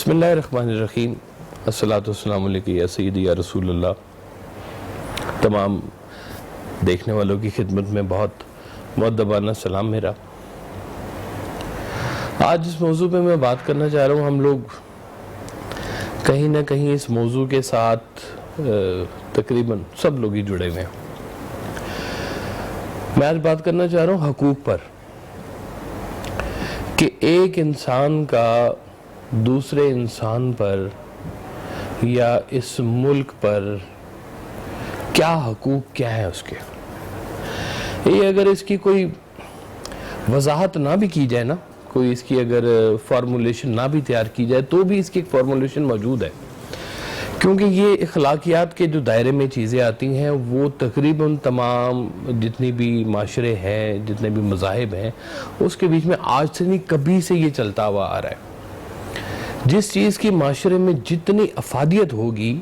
بسم اللہ الرحمن الرحیم، الصلاۃ والسلام علیکم یا سیدی یا رسول اللہ۔ تمام دیکھنے والوں کی خدمت میں بہت مؤدبانہ سلام میرا۔ آج اس موضوع پہ میں بات کرنا چاہ رہا ہوں، ہم لوگ کہیں نہ کہیں اس موضوع کے ساتھ تقریباً سب لوگ ہی جڑے ہوئے ہیں۔ میں آج بات کرنا چاہ رہا ہوں حقوق پر، کہ ایک انسان کا دوسرے انسان پر یا اس ملک پر کیا حقوق کیا ہے اس کے۔ یہ اگر اس کی کوئی وضاحت نہ بھی کی جائے نا، کوئی اس کی اگر فارمولیشن نہ بھی تیار کی جائے تو بھی اس کی ایک فارمولیشن موجود ہے، کیونکہ یہ اخلاقیات کے جو دائرے میں چیزیں آتی ہیں وہ تقریباً تمام جتنی بھی معاشرے ہیں، جتنے بھی مذاہب ہیں، اس کے بیچ میں آج سے نہیں کبھی سے یہ چلتا ہوا آ رہا ہے۔ جس چیز کی معاشرے میں جتنی افادیت ہوگی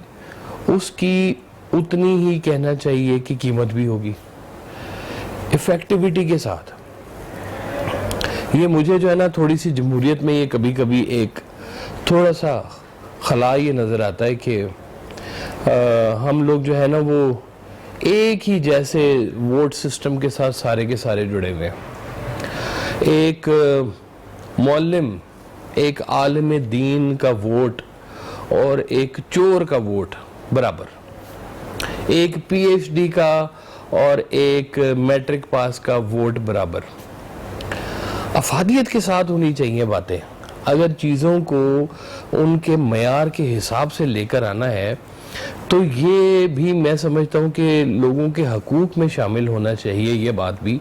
اس کی اتنی ہی کہنا چاہیے کہ قیمت بھی ہوگی، افیکٹیویٹی کے ساتھ۔ یہ مجھے جو ہے نا تھوڑی سی جمہوریت میں یہ کبھی کبھی ایک تھوڑا سا خلا یہ نظر آتا ہے کہ ہم لوگ جو ہے نا وہ ایک ہی جیسے ووٹ سسٹم کے ساتھ سارے کے سارے جڑے ہوئے ہیں۔ ایک معلم، ایک عالم دین کا ووٹ اور ایک چور کا ووٹ برابر، ایک پی ایچ ڈی کا اور ایک میٹرک پاس کا ووٹ برابر۔ افادیت کے ساتھ ہونی چاہیے باتیں۔ اگر چیزوں کو ان کے معیار کے حساب سے لے کر آنا ہے تو یہ بھی میں سمجھتا ہوں کہ لوگوں کے حقوق میں شامل ہونا چاہیے یہ بات بھی،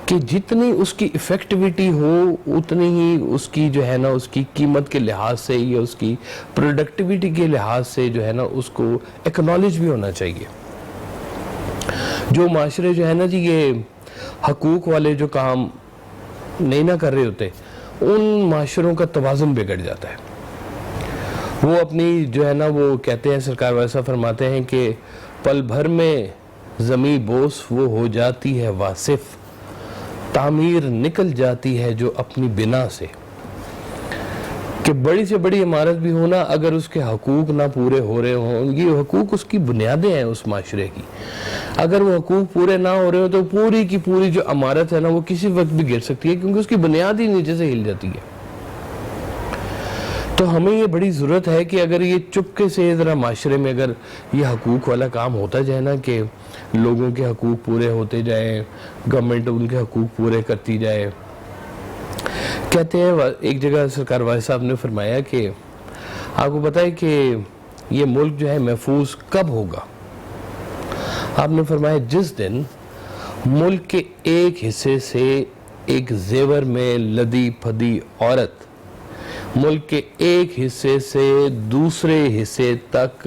کہ جتنی اس کی افیکٹیویٹی ہو اتنی ہی اس کی جو ہے نا اس کی قیمت کے لحاظ سے یا اس کی پروڈکٹیویٹی کے لحاظ سے جو ہے نا اس کو ایکنالج بھی ہونا چاہیے۔ جو معاشرے جو ہے نا جی یہ حقوق والے جو کام نہیں نہ کر رہے ہوتے، ان معاشروں کا توازن بگڑ جاتا ہے۔ وہ اپنی جو ہے نا وہ کہتے ہیں، سرکار ویسا فرماتے ہیں کہ پل بھر میں زمیں بوس وہ ہو جاتی ہے واصف، تعمیر نکل جاتی ہے جو اپنی بنا سے۔ کہ بڑی سے بڑی عمارت بھی ہونا، اگر اس کے حقوق نہ پورے ہو رہے ہوں، یہ حقوق اس کی بنیادیں ہیں اس معاشرے کی، اگر وہ حقوق پورے نہ ہو رہے ہوں تو پوری کی پوری جو عمارت ہے نا وہ کسی وقت بھی گر سکتی ہے، کیونکہ اس کی بنیاد ہی نیچے سے ہل جاتی ہے۔ تو ہمیں یہ بڑی ضرورت ہے کہ اگر یہ چپکے سے ذرا معاشرے میں اگر یہ حقوق والا کام ہوتا جائے نا، کہ لوگوں کے حقوق پورے ہوتے جائیں، گورنمنٹ ان کے حقوق پورے کرتی جائے۔ کہتے ہیں ایک جگہ سرکار واحد صاحب نے فرمایا کہ آپ کو پتہ ہے کہ یہ ملک جو ہے محفوظ کب ہوگا؟ آپ نے فرمایا جس دن ملک کے ایک حصے سے ایک زیور میں لدی پھدی عورت ملک کے ایک حصے سے دوسرے حصے تک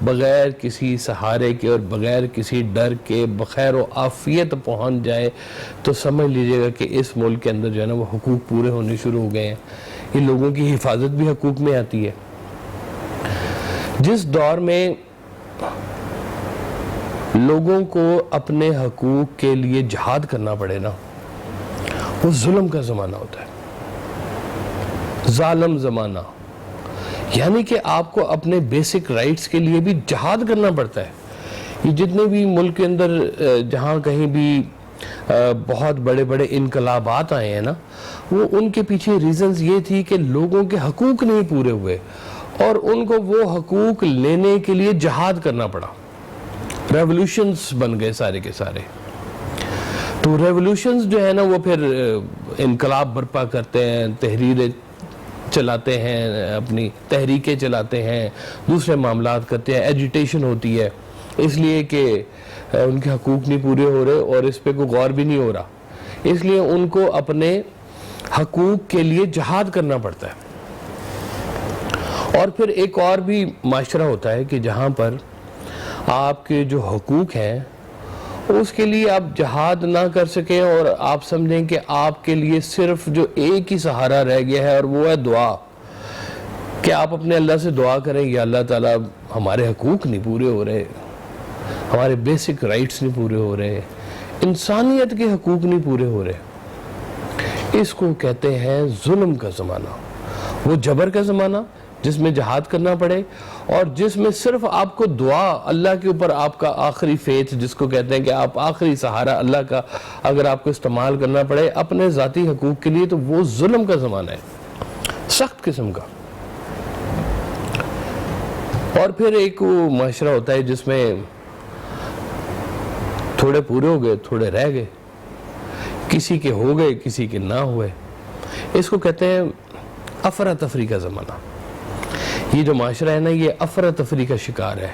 بغیر کسی سہارے کے اور بغیر کسی ڈر کے بخیر و عافیت پہنچ جائے تو سمجھ لیجئے گا کہ اس ملک کے اندر جو ہے نا وہ حقوق پورے ہونے شروع ہو گئے ہیں۔ یہ لوگوں کی حفاظت بھی حقوق میں آتی ہے۔ جس دور میں لوگوں کو اپنے حقوق کے لیے جہاد کرنا پڑے نا، وہ ظلم کا زمانہ ہوتا ہے، ظالم زمانہ، یعنی کہ آپ کو اپنے بیسک رائٹس کے لیے بھی جہاد کرنا پڑتا ہے۔ یہ جتنے بھی ملک کے اندر جہاں کہیں بھی بہت بڑے بڑے انقلابات آئے ہیں نا، وہ ان کے پیچھے ریزنز یہ تھی کہ لوگوں کے حقوق نہیں پورے ہوئے اور ان کو وہ حقوق لینے کے لیے جہاد کرنا پڑا۔ ریولوشنز بن گئے سارے کے سارے۔ تو ریولوشنز جو ہے نا وہ پھر انقلاب برپا کرتے ہیں، تحریریں چلاتے ہیں، اپنی تحریکیں چلاتے ہیں، دوسرے معاملات کرتے ہیں، ایجیٹیشن ہوتی ہے، اس لیے کہ ان کے حقوق نہیں پورے ہو رہے اور اس پہ کوئی غور بھی نہیں ہو رہا، اس لیے ان کو اپنے حقوق کے لیے جہاد کرنا پڑتا ہے۔ اور پھر ایک اور بھی معاشرہ ہوتا ہے کہ جہاں پر آپ کے جو حقوق ہیں اس کے لیے آپ جہاد نہ کر سکیں اور آپ سمجھیں کہ آپ کے لیے صرف جو ایک ہی سہارا رہ گیا ہے اور وہ ہے دعا، کہ آپ اپنے اللہ سے دعا کریں یا اللہ تعالیٰ ہمارے حقوق نہیں پورے ہو رہے، ہمارے بیسک رائٹس نہیں پورے ہو رہے، انسانیت کے حقوق نہیں پورے ہو رہے۔ اس کو کہتے ہیں ظلم کا زمانہ، وہ جبر کا زمانہ جس میں جہاد کرنا پڑے اور جس میں صرف آپ کو دعا، اللہ کے اوپر آپ کا آخری فیتھ جس کو کہتے ہیں کہ آپ آخری سہارا اللہ کا اگر آپ کو استعمال کرنا پڑے اپنے ذاتی حقوق کے لیے، تو وہ ظلم کا زمانہ ہے، سخت قسم کا۔ اور پھر ایک وہ معاشرہ ہوتا ہے جس میں تھوڑے پورے ہو گئے، تھوڑے رہ گئے، کسی کے ہو گئے کسی کے نہ ہوئے، اس کو کہتے ہیں افراتفری کا زمانہ۔ یہ جو معاشرہ ہے نا، یہ افراتفری کا شکار ہے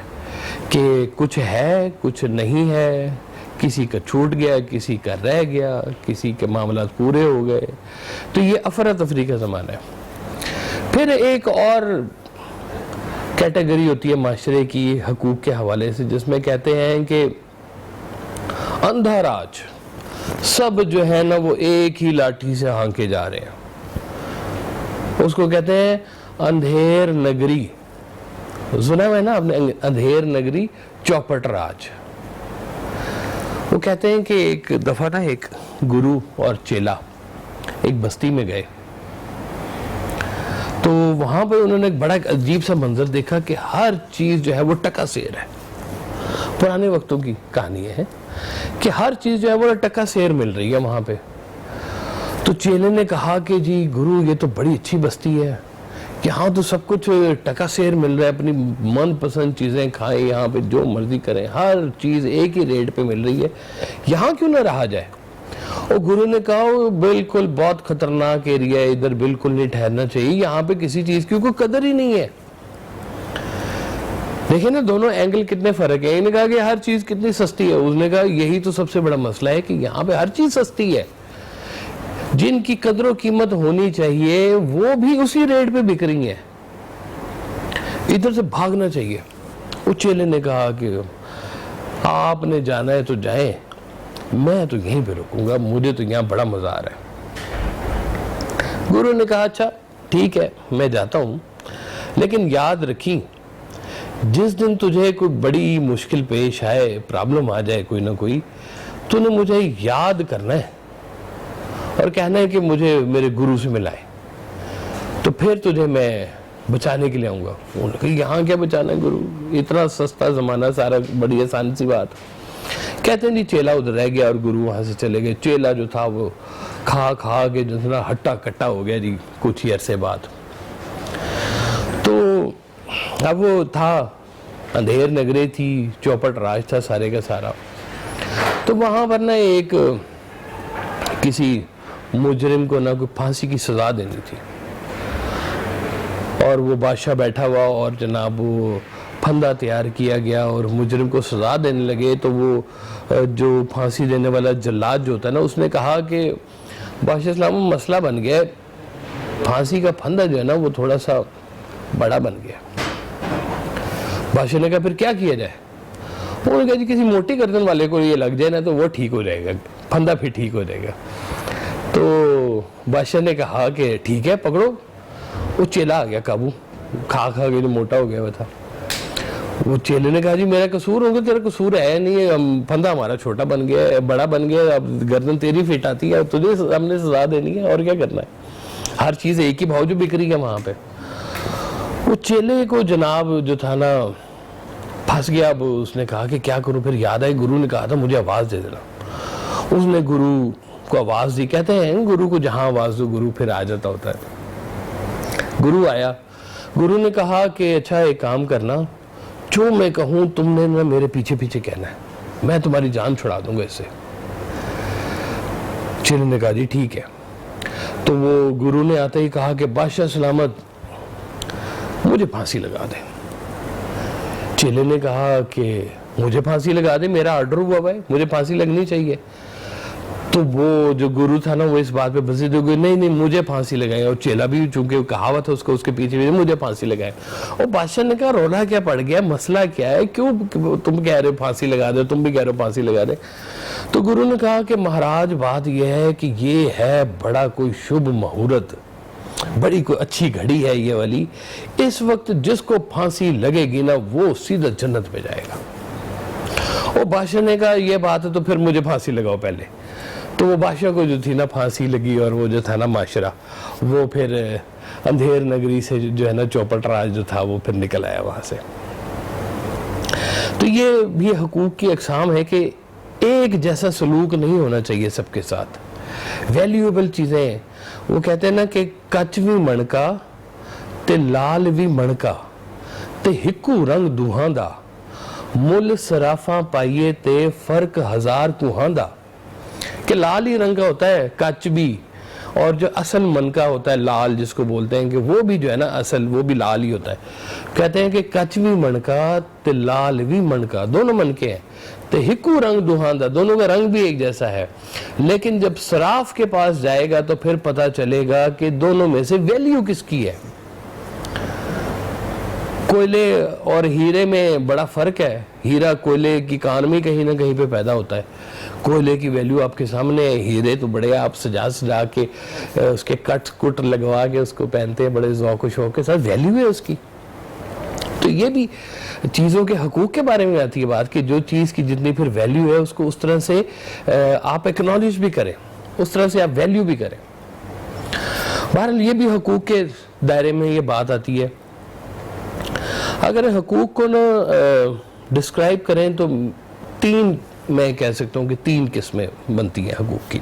کہ کچھ ہے کچھ نہیں ہے، کسی کا چھوٹ گیا کسی کا رہ گیا، کسی کے معاملات پورے ہو گئے، تو یہ افراتفری کا زمانہ ہے۔ پھر ایک اور کیٹیگری ہوتی ہے معاشرے کی حقوق کے حوالے سے، جس میں کہتے ہیں کہ اندھا راج، سب جو ہے نا وہ ایک ہی لاٹھی سے ہانکے جا رہے ہیں، اس کو کہتے ہیں اندھیر نگری۔ سنا ہوا ہے نا آپ نے، اندھیر نگری چوپٹ راج۔ وہ کہتے ہیں کہ ایک دفعہ نا ایک گرو اور چیلا ایک بستی میں گئے، تو وہاں پہ انہوں نے ایک بڑا عجیب سا منظر دیکھا کہ ہر چیز جو ہے وہ ٹکا سیر ہے۔ پرانے وقتوں کی کہانی ہے کہ ہر چیز جو ہے وہ ٹکا سیر مل رہی ہے وہاں پہ۔ تو چیلے نے کہا کہ جی گرو یہ تو بڑی اچھی بستی ہے، یہاں تو سب کچھ ٹکا سیر مل رہا ہے، اپنی من پسند چیزیں کھائیں، یہاں پہ جو مرضی کریں، ہر چیز ایک ہی ریٹ پہ مل رہی ہے، یہاں کیوں نہ رہا جائے؟ اور گرو نے کہا وہ بالکل بہت خطرناک ایریا ہے، ادھر بالکل نہیں ٹھہرنا چاہیے، یہاں پہ کسی چیز کی کوئی قدر ہی نہیں ہے۔ دیکھیں نا دونوں اینگل کتنے فرق ہیں۔ انہوں نے کہا کہ ہر چیز کتنی سستی ہے، اس نے کہا یہی تو سب سے بڑا مسئلہ ہے کہ یہاں پہ ہر چیز سستی ہے، جن کی قدر و قیمت ہونی چاہیے وہ بھی اسی ریٹ پہ بک رہی ہیں، ادھر سے بھاگنا چاہیے۔ اس چیلے نے کہا کہ آپ نے جانا ہے تو جائیں، میں تو یہیں پہ رکوں گا، مجھے تو یہاں بڑا مزہ آ رہا ہے۔ گرو نے کہا اچھا ٹھیک ہے میں جاتا ہوں، لیکن یاد رکھی جس دن تجھے کوئی بڑی مشکل پیش آئے، پرابلم آ جائے کوئی نہ کوئی، تو نے مجھے یاد کرنا ہے اور کہنا ہے کہ مجھے میرے گرو سے ملائے، تو پھر تجھے میں بچانے کے لیے آؤں گا۔ انہوں نے کہا یہاں کیا بچانا ہے گرو، اتنا سستا زمانہ، سارا بڑی آسان سی بات۔ کہتے ہیں جی چیلا ادھر رہ گیا اور گرو وہاں سے چلے گئے۔ چیلا جو تھا وہ کھا کے جو تھا ہٹا کٹا ہو گیا جی کچھ ہی عرصے بعد۔ تو اب وہ تھا اندھیر نگری تھی، چوپٹ راج تھا سارے کا سارا، تو وہاں پر نا ایک کسی مجرم کو نہ کوئی پھانسی کی سزا دینی تھی، اور وہ بادشاہ بیٹھا ہوا اور جناب وہ پھندا تیار کیا گیا اور مجرم کو سزا دینے لگے۔ تو وہ جو پھانسی دینے والا جلاد جو ہوتا ہے نا، اس نے کہا کہ بادشاہ اسلام مسئلہ بن گیا، پھانسی کا پھندا جو ہے نا وہ تھوڑا سا بڑا بن گیا۔ بادشاہ نے کہا پھر کیا کیا جائے؟ انہوں نے کہا جی کسی موٹی گردن والے کو یہ لگ جائے نا تو وہ ٹھیک ہو جائے گا، پھندا پھر ٹھیک ہو جائے گا۔ تو بادشاہ نے کہا کہ ٹھیک ہے پکڑو۔ وہ چیلا آ گیا قابو، کھا کے جو موٹا ہو گیا وہ تھا۔ وہ چیلے نے کہا جی میرا قصور ہوگا، تیرا قصور ہے نہیں، پھندا ہمارا چھوٹا بن گیا، بڑا بن گیا، اب گردن تیری فٹ آتی ہے، تجھے ہم نے سزا دینی ہے، اور کیا کرنا ہے، ہر چیز ایک ہی بھاؤ جو بک رہی ہے وہاں پہ۔ وہ چیلے کو جناب جو تھا نا پھنس گیا۔ اب اس نے کہا کہ کیا کروں، پھر یاد آئی گرو نے کہا تھا مجھے آواز دے دینا۔ اس نے گرو کو آواز دی، کہتے ہیں گرو کو جہاں آواز دو گرو پھر آ جاتا ہوتا ہے۔ گرو آیا، گرو نے کہا کہ اچھا ایک کام کرنا، جو میں کہوں تم نے نا میرے پیچھے پیچھے کہنا ہے، میں تمہاری جان چھڑا دوں گا اس سے۔ چیلے نے کہا جی ٹھیک ہے۔ تو وہ گرو نے آتے ہی کہا کہ بادشاہ سلامت مجھے پھانسی لگا دے۔ چیلے نے کہا کہ مجھے پھانسی لگا دے، میرا آرڈر ہوا بھائی، مجھے پھانسی لگنی چاہیے۔ تو وہ جو گرو تھا نا وہ اس بات پہ بزید ہو گئی، نہیں مجھے پھانسی لگائے۔ اور چیلا بھی چونکہ کہاوت ہے اس کو، اس کے پیچھے مجھے پھانسی لگائے۔ اور بادشاہ نے کہا رولا کیا پڑ گیا، مسئلہ کیا ہے، کیوں تم کہہ رہے ہو پھانسی لگا دے، تم بھی کہہ رہے ہو پھانسی لگا دے۔ تو گرو نے کہا کہ مہاراج بات یہ ہے کہ یہ ہے بڑا کوئی شبھ مہورت، بڑی کوئی اچھی گھڑی ہے یہ والی، اس وقت جس کو پھانسی لگے گی نا وہ سیدھا جنت پہ جائے گا۔ اور بادشاہ نے کہا یہ بات ہے تو پھر مجھے پھانسی لگاؤ پہلے۔ تو وہ بادشاہ کو جو تھی نا پھانسی لگی، اور وہ جو تھا نا معاشرہ وہ پھر اندھیر نگری سے جو ہے نا چوپٹ راج جو تھا وہ پھر نکل آیا وہاں سے. تو یہ بھی حقوق کی اقسام ہے کہ ایک جیسا سلوک نہیں ہونا چاہیے سب کے ساتھ. ویلیویبل چیزیں وہ کہتے ہیں نا کہ کچ بھی مڑکا تے لال بھی مڑکا تے ہکو رنگ دوہاں دا مل سرافاں پائیے تے فرق ہزار کوہاں دا. کہ لال ہی رنگ کا ہوتا ہے کچ بھی, اور جو اصل منکا ہوتا ہے لال جس کو بولتے ہیں کہ وہ بھی جو ہے نا اصل وہ بھی لال ہی ہوتا ہے. کہتے ہیں کہ کچ بھی منکا تے لال بھی منکا, دونوں منکے ہیں, تے ہکو رنگ دوہاں دا, دونوں کا رنگ بھی ایک جیسا ہے. لیکن جب صراف کے پاس جائے گا تو پھر پتا چلے گا کہ دونوں میں سے ویلیو کس کی ہے. کوئلے اور ہیرے میں بڑا فرق ہے. ہیرا کوئلے کی کان میں کہیں نہ کہیں پہ پیدا ہوتا ہے. کوئلے کی ویلیو آپ کے سامنے ہے, ہیرے تو بڑے آپ سجا کے اس کے کٹ لگوا کے اس کو پہنتے ہیں بڑے ذوق و شوق کے ساتھ, ویلیو ہے اس کی. تو یہ بھی چیزوں کے حقوق کے بارے میں آتی ہے بات کہ جو چیز کی جتنی پھر ویلیو ہے اس کو اس طرح سے آپ ایکنالج بھی کریں, اس طرح سے آپ ویلیو بھی کریں. بہرحال یہ بھی حقوق کے دائرے میں یہ بات آتی ہے. اگر حقوق کو نا ڈسکرائب کریں تو تین, میں کہہ سکتا ہوں کہ تین قسمیں بنتی ہیں حقوق کی.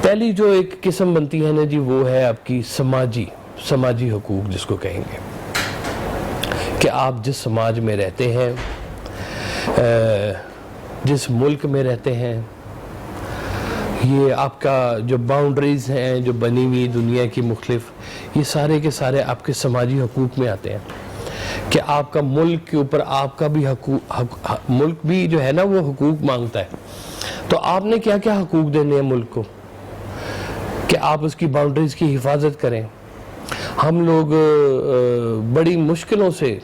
پہلی جو ایک قسم بنتی ہے نا جی وہ ہے آپ کی سماجی حقوق جس کو کہیں گے, کہ آپ جس سماج میں رہتے ہیں, جس ملک میں رہتے ہیں, یہ آپ کا جو باؤنڈریز ہیں جو بنی ہوئی دنیا کی مختلف, یہ سارے کے سارے آپ کے سماجی حقوق میں آتے ہیں. کہ آپ کا ملک کے اوپر آپ کا بھی ملک بھی جو ہے نا وہ حقوق مانگتا ہے. تو آپ نے کیا کیا حقوق دینے ہیں ملک کو, کہ آپ اس کی باؤنڈریز کی حفاظت کریں. ہم لوگ بڑی مشکلوں سے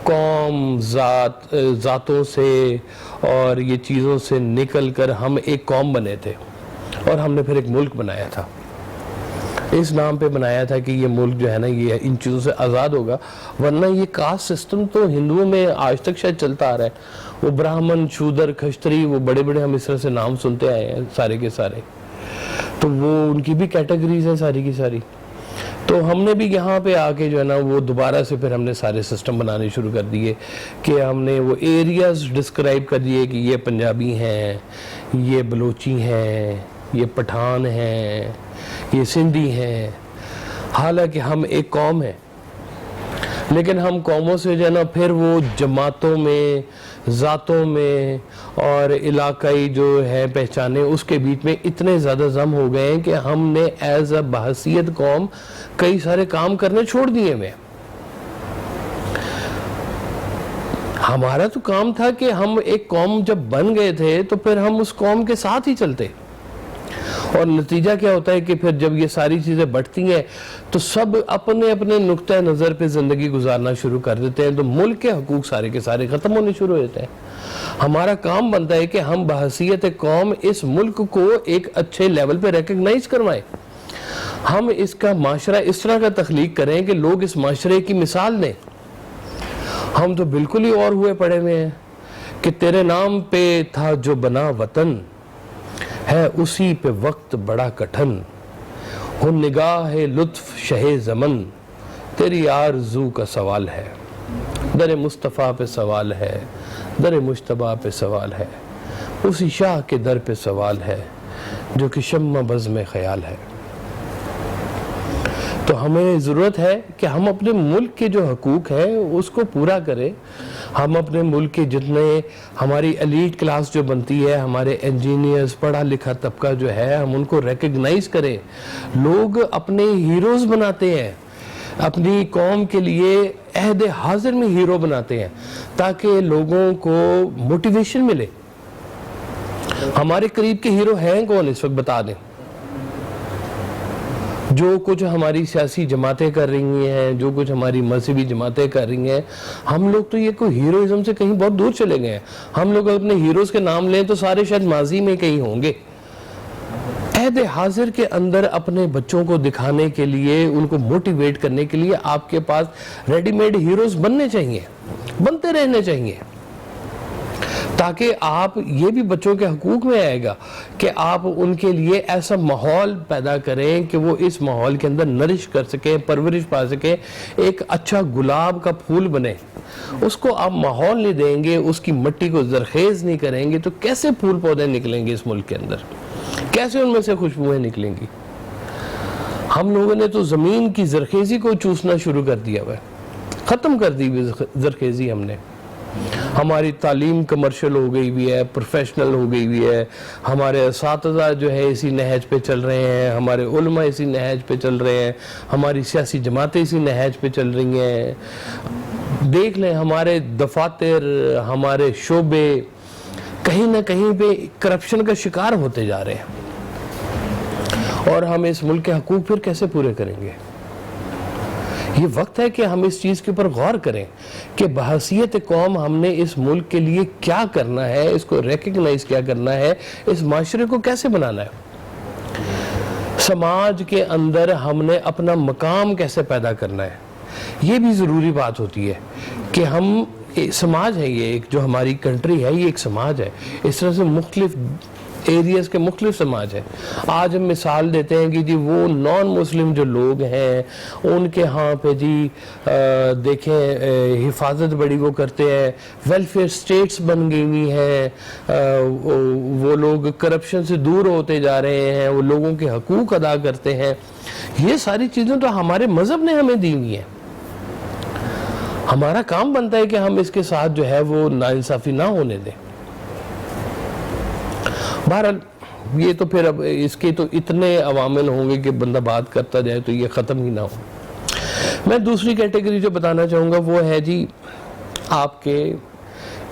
قوم ذاتوں سے اور یہ چیزوں سے نکل کر ہم ایک قوم بنے تھے, اور ہم نے پھر ایک ملک بنایا تھا. اس نام پہ بنایا تھا کہ یہ ملک جو ہے نا یہ ان چیزوں سے آزاد ہوگا, ورنہ یہ کاسٹ سسٹم تو ہندوؤں میں آج تک شاید چلتا آ رہا ہے. وہ برہمن, شودر, کھشتری, وہ بڑے بڑے ہم اس طرح سے نام سنتے آئے ہیں سارے کے سارے, تو وہ ان کی بھی کیٹیگریز ہیں ساری کی ساری. تو ہم نے بھی یہاں پہ آ کے جو ہے نا وہ دوبارہ سے پھر ہم نے سارے سسٹم بنانے شروع کر دیے, کہ ہم نے وہ ایریاز ڈسکرائب کر دیے کہ یہ پنجابی ہیں, یہ بلوچی ہیں, یہ پٹھان ہیں, یہ سندھی ہیں. حالانکہ ہم ایک قوم ہیں, لیکن ہم قوموں سے جو ہے نا پھر وہ جماعتوں میں, ذاتوں میں اور علاقائی جو ہے پہچانے اس کے بیچ میں اتنے زیادہ ضم ہو گئے ہیں کہ ہم نے ایز اے بحیثیت قوم کئی سارے کام کرنے چھوڑ دیے ہوئے. ہمارا تو کام تھا کہ ہم ایک قوم جب بن گئے تھے تو پھر ہم اس قوم کے ساتھ ہی چلتے, اور نتیجہ کیا ہوتا ہے کہ پھر جب یہ ساری چیزیں بڑھتی ہیں تو سب اپنے اپنے نقطہ نظر پہ زندگی گزارنا شروع کر دیتے ہیں, تو ملک کے حقوق سارے کے سارے ختم ہونے شروع ہو جاتے ہیں. ہمارا کام بنتا ہے کہ ہم بحیثیت قوم اس ملک کو ایک اچھے لیول پہ ریکگنائز کروائیں. ہم اس کا معاشرہ اس طرح کا تخلیق کریں کہ لوگ اس معاشرے کی مثال دیں. ہم تو بالکل ہی اور ہوئے پڑے ہوئے ہیں کہ تیرے نام پہ تھا جو بنا وطن, ہے اسی پہ وقت بڑا کٹھن, ہو نگاہ لطف شہ زمن, تیری آرزو کا سوال ہے, در مصطفیٰ پہ سوال ہے, در مجتبیٰ پہ سوال ہے, اسی شاہ کے در پہ سوال ہے جو کہ شمع بز میں خیال ہے. تو ہمیں ضرورت ہے کہ ہم اپنے ملک کے جو حقوق ہیں اس کو پورا کریں. ہم اپنے ملک کے جتنے ہماری ایلیٹ کلاس جو بنتی ہے, ہمارے انجینئرز, پڑھا لکھا طبقہ جو ہے, ہم ان کو ریکگنائز کریں. لوگ اپنے ہیروز بناتے ہیں, اپنی قوم کے لیے عہد حاضر میں ہیرو بناتے ہیں تاکہ لوگوں کو موٹیویشن ملے. ہمارے قریب کے ہیرو ہیں کون اس وقت بتا دیں. جو کچھ ہماری سیاسی جماعتیں کر رہی ہیں, جو کچھ ہماری مذہبی جماعتیں کر رہی ہیں, ہم لوگ تو یہ کوئی ہیروئزم سے کہیں بہت دور چلے گئے ہیں. ہم لوگ اپنے ہیروز کے نام لیں تو سارے شاید ماضی میں کہیں ہوں گے. عہد حاضر کے اندر اپنے بچوں کو دکھانے کے لیے, ان کو موٹیویٹ کرنے کے لیے آپ کے پاس ریڈی میڈ ہیروز بننے چاہیے, بنتے رہنے چاہیے. تاکہ آپ یہ بھی بچوں کے حقوق میں آئے گا کہ آپ ان کے لیے ایسا ماحول پیدا کریں کہ وہ اس ماحول کے اندر نرش کر سکیں، پرورش پا سکیں، ایک اچھا گلاب کا پھول بنے۔ اس کو آپ ماحول نہیں دیں گے، اس کی مٹی کو زرخیز نہیں کریں گے تو کیسے پھول پودے نکلیں گے اس ملک کے اندر؟ کیسے ان میں سے خوشبوئیں نکلیں گی؟ ہم لوگوں نے تو زمین کی زرخیزی کو چوسنا شروع کر دیا ہے، ختم کر دی زرخیزی ہم نے۔ ہماری تعلیم کمرشل ہو گئی ہوئی ہے، پروفیشنل ہو گئی ہوئی ہے، ہمارے اساتذہ جو ہے اسی نہج پہ چل رہے ہیں، ہمارے علماء اسی نہج پہ چل رہے ہیں، ہماری سیاسی جماعتیں اسی نہج پہ چل رہی ہیں۔ دیکھ لیں ہمارے دفاتر، ہمارے شعبے کہیں نہ کہیں پہ کرپشن کا شکار ہوتے جا رہے ہیں، اور ہم اس ملک کے حقوق پھر کیسے پورے کریں گے؟ یہ وقت ہے کہ ہم اس چیز کے اوپر غور کریں کہ بحیثیت قوم ہم نے اس ملک کے لیے کیا کرنا ہے، اس کو ریکگنائز کیا کرنا ہے، اس معاشرے کو کیسے بنانا ہے، سماج کے اندر ہم نے اپنا مقام کیسے پیدا کرنا ہے۔ یہ بھی ضروری بات ہوتی ہے کہ ہم سماج ہے، یہ ایک جو ہماری کنٹری ہے یہ ایک سماج ہے، اس طرح سے مختلف ایریاز کے مختلف سماج ہیں۔ آج ہم مثال دیتے ہیں کہ جی وہ نان مسلم جو لوگ ہیں ان کے ہاں پہ جی دیکھیں حفاظت بڑی وہ کرتے ہیں، ویلفیئر سٹیٹس بن گئی ہوئی ہیں، وہ لوگ کرپشن سے دور ہوتے جا رہے ہیں، وہ لوگوں کے حقوق ادا کرتے ہیں۔ یہ ساری چیزیں تو ہمارے مذہب نے ہمیں دی ہوئی ہیں۔ ہمارا کام بنتا ہے کہ ہم اس کے ساتھ جو ہے وہ ناانصافی نہ ہونے دیں۔ بہرحال یہ تو پھر اب اس کے تو اتنے عوامل ہوں گے کہ بندہ بات کرتا جائے تو یہ ختم ہی نہ ہو۔ میں دوسری کیٹیگری جو بتانا چاہوں گا وہ ہے جی آپ کے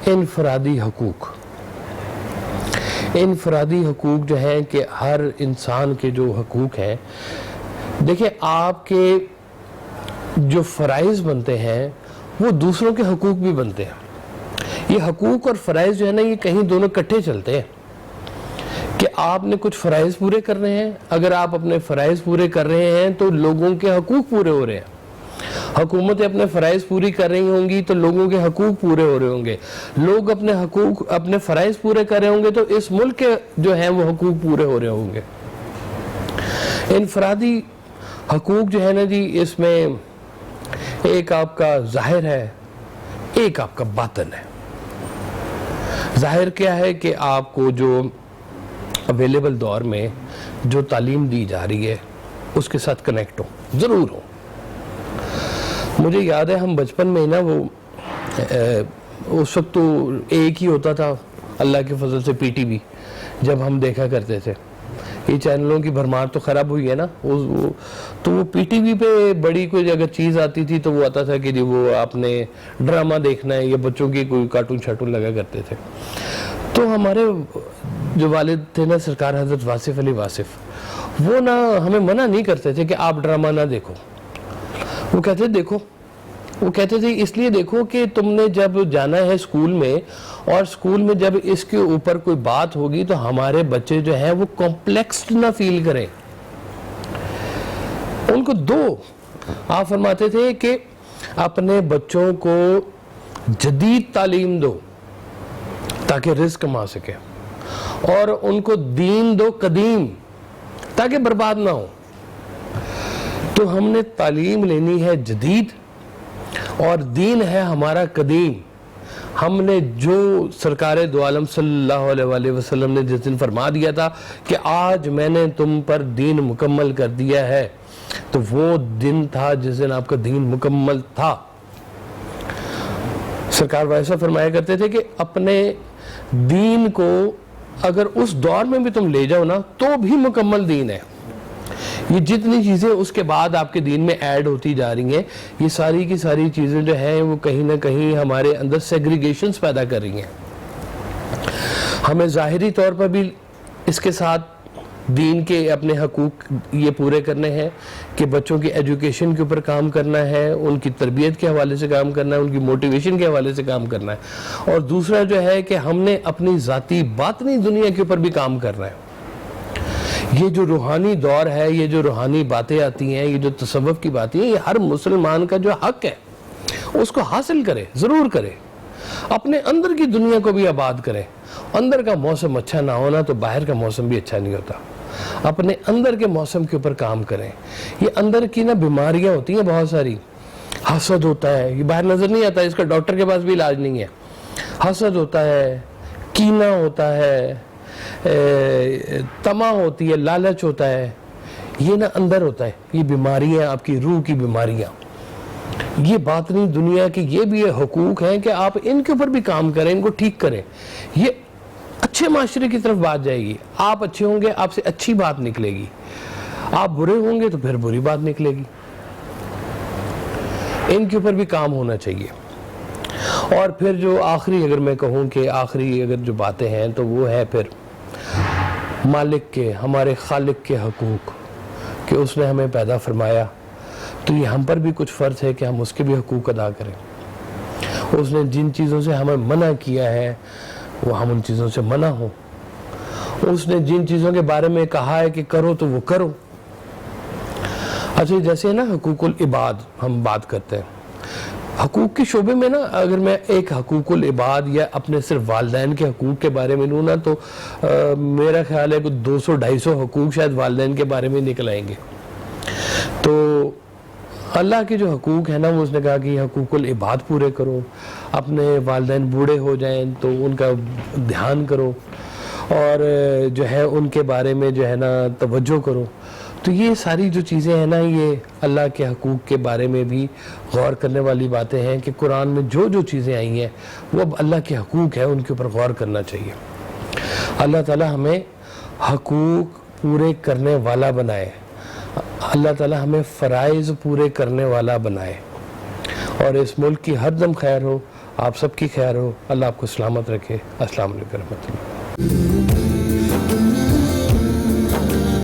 انفرادی حقوق۔ انفرادی حقوق جو ہیں کہ ہر انسان کے جو حقوق ہیں، دیکھیں آپ کے جو فرائض بنتے ہیں وہ دوسروں کے حقوق بھی بنتے ہیں۔ یہ حقوق اور فرائض جو ہے نا یہ کہیں دونوں کٹھے چلتے ہیں کہ آپ نے کچھ فرائض پورے کرنے ہیں، اگر آپ اپنے فرائض پورے کر رہے ہیں تو لوگوں کے حقوق پورے ہو رہے ہیں۔ حکومتیں اپنے فرائض پوری کر رہی ہوں گی تو لوگوں کے حقوق پورے ہو رہے ہوں گے، لوگ اپنے فرائض پورے کر رہے ہوں گے تو اس ملک کے جو ہیں وہ حقوق پورے ہو رہے ہوں گے۔ انفرادی حقوق جو ہے نا جی اس میں ایک آپ کا ظاہر ہے، ایک آپ کا باطن ہے۔ ظاہر کیا ہے کہ آپ کو جو اویلیبل دور میں جو تعلیم دی جا رہی ہے اس کے ساتھ کنیکٹ ہو، ضرور ہو۔ مجھے یاد ہے ہم بچپن میں نا وہ اس وقت تو ایک ہی ہوتا تھا اللہ کے فضل سے، پی ٹی وی جب ہم دیکھا کرتے تھے۔ یہ چینلوں کی بھرمار تو خراب ہوئی ہے نا، تو وہ پی ٹی وی پہ بڑی کوئی اگر چیز آتی تھی تو وہ آتا تھا کہ جی وہ آپ نے ڈرامہ دیکھنا ہے یا بچوں کی کوئی کارٹون شارٹون لگا کرتے تھے۔ تو ہمارے جو والد تھے نا سرکار حضرت واصف علی واصف، وہ نا ہمیں منع نہیں کرتے تھے کہ آپ ڈرامہ نہ دیکھو، وہ کہتے دیکھو، وہ کہتے تھے اس لیے دیکھو کہ تم نے جب جانا ہے اسکول میں، اور اسکول میں جب اس کے اوپر کوئی بات ہوگی تو ہمارے بچے جو ہیں وہ کمپلیکس نہ فیل کریں، ان کو دو۔ آپ فرماتے تھے کہ اپنے بچوں کو جدید تعلیم دو تاکہ رزق کما سکے، اور ان کو دین دو قدیم تاکہ برباد نہ ہو۔ تو ہم نے تعلیم لینی ہے جدید اور دین ہے ہمارا قدیم۔ ہم نے جو سرکار دو عالم صلی اللہ علیہ وآلہ وسلم نے جس دن فرما دیا تھا کہ آج میں نے تم پر دین مکمل کر دیا ہے، تو وہ دن تھا جس دن آپ کا دین مکمل تھا۔ سرکار ویسا فرمایا کرتے تھے کہ اپنے دین کو اگر اس دور میں بھی تم لے جاؤ نا تو بھی مکمل دین ہے۔ یہ جتنی چیزیں اس کے بعد آپ کے دین میں ایڈ ہوتی جا رہی ہیں، یہ ساری کی ساری چیزیں جو ہیں وہ کہیں نہ کہیں ہمارے اندر سیگریگیشنز پیدا کر رہی ہیں۔ ہمیں ظاہری طور پر بھی اس کے ساتھ دین کے اپنے حقوق یہ پورے کرنے ہیں کہ بچوں کی ایجوکیشن کے اوپر کام کرنا ہے، ان کی تربیت کے حوالے سے کام کرنا ہے، ان کی موٹیویشن کے حوالے سے کام کرنا ہے، اور دوسرا جو ہے کہ ہم نے اپنی ذاتی باطنی دنیا کے اوپر بھی کام کرنا ہے۔ یہ جو روحانی دور ہے، یہ جو روحانی باتیں آتی ہیں، یہ جو تصوف کی باتیں ہیں، یہ ہر مسلمان کا جو حق ہے اس کو حاصل کرے، ضرور کرے۔ اپنے اندر کی دنیا کو بھی آباد کریں. اندر کا موسم اچھا نہ ہونا تو باہر کا موسم بھی اچھا نہیں ہوتا. اپنے اندر کے موسم کے اوپر کام کریں. یہ اندر کی نا بیماریاں ہوتی ہیں بہت ساری. حسد ہوتا ہے, یہ باہر نظر نہیں آتا, اس کا ڈاکٹر کے پاس بھی علاج نہیں ہے. حسد ہوتا ہے, کینہ ہوتا ہے, طمع ہوتی ہے, لالچ ہوتا ہے. یہ نا اندر ہوتا ہے. یہ بیماریاں, آپ کی روح کی بیماریاں. یہ باطنی دنیا کے یہ بھی حقوق ہیں کہ آپ ان کے اوپر بھی کام کریں, ان کو ٹھیک کریں. یہ اچھے معاشرے کی طرف بات جائے گی. آپ اچھے ہوں گے, آپ سے اچھی بات نکلے گی. آپ برے ہوں گے تو پھر بری بات نکلے گی. ان کے اوپر بھی کام ہونا چاہیے. اور پھر جو آخری, اگر میں کہوں کہ آخری اگر جو باتیں ہیں تو وہ ہے پھر مالک کے, ہمارے خالق کے حقوق, کہ اس نے ہمیں پیدا فرمایا تو یہ ہم پر بھی کچھ فرض ہے کہ ہم اس کے بھی حقوق ادا کریں. اس نے جن چیزوں سے ہمیں منع کیا ہے وہ ہم ان چیزوں سے منع ہوں. اس نے جن چیزوں کے بارے میں کہا ہے کہ کرو تو وہ کرو. اچھا, جیسے نا حقوق العباد ہم بات کرتے ہیں, حقوق کے شعبے میں نا اگر میں ایک حقوق العباد یا اپنے صرف والدین کے حقوق کے بارے میں لوں نا تو میرا خیال ہے کہ 200-250 حقوق شاید والدین کے بارے میں نکل آئیں گے. تو اللہ کے جو حقوق ہیں نا, وہ اس نے کہا کہ حقوق العباد پورے کرو. اپنے والدین بوڑھے ہو جائیں تو ان کا دھیان کرو, اور جو ہے ان کے بارے میں جو ہے نا توجہ کرو. تو یہ ساری جو چیزیں ہیں نا, یہ اللہ کے حقوق کے بارے میں بھی غور کرنے والی باتیں ہیں کہ قرآن میں جو جو چیزیں آئی ہیں وہ اب اللہ کے حقوق ہیں, ان کے اوپر غور کرنا چاہیے. اللہ تعالی ہمیں حقوق پورے کرنے والا بنائے. اللہ تعالی ہمیں فرائض پورے کرنے والا بنائے. اور اس ملک کی ہر دم خیر ہو, آپ سب کی خیر ہو. اللہ آپ کو سلامت رکھے. السلام علیکم ورحمۃ اللہ.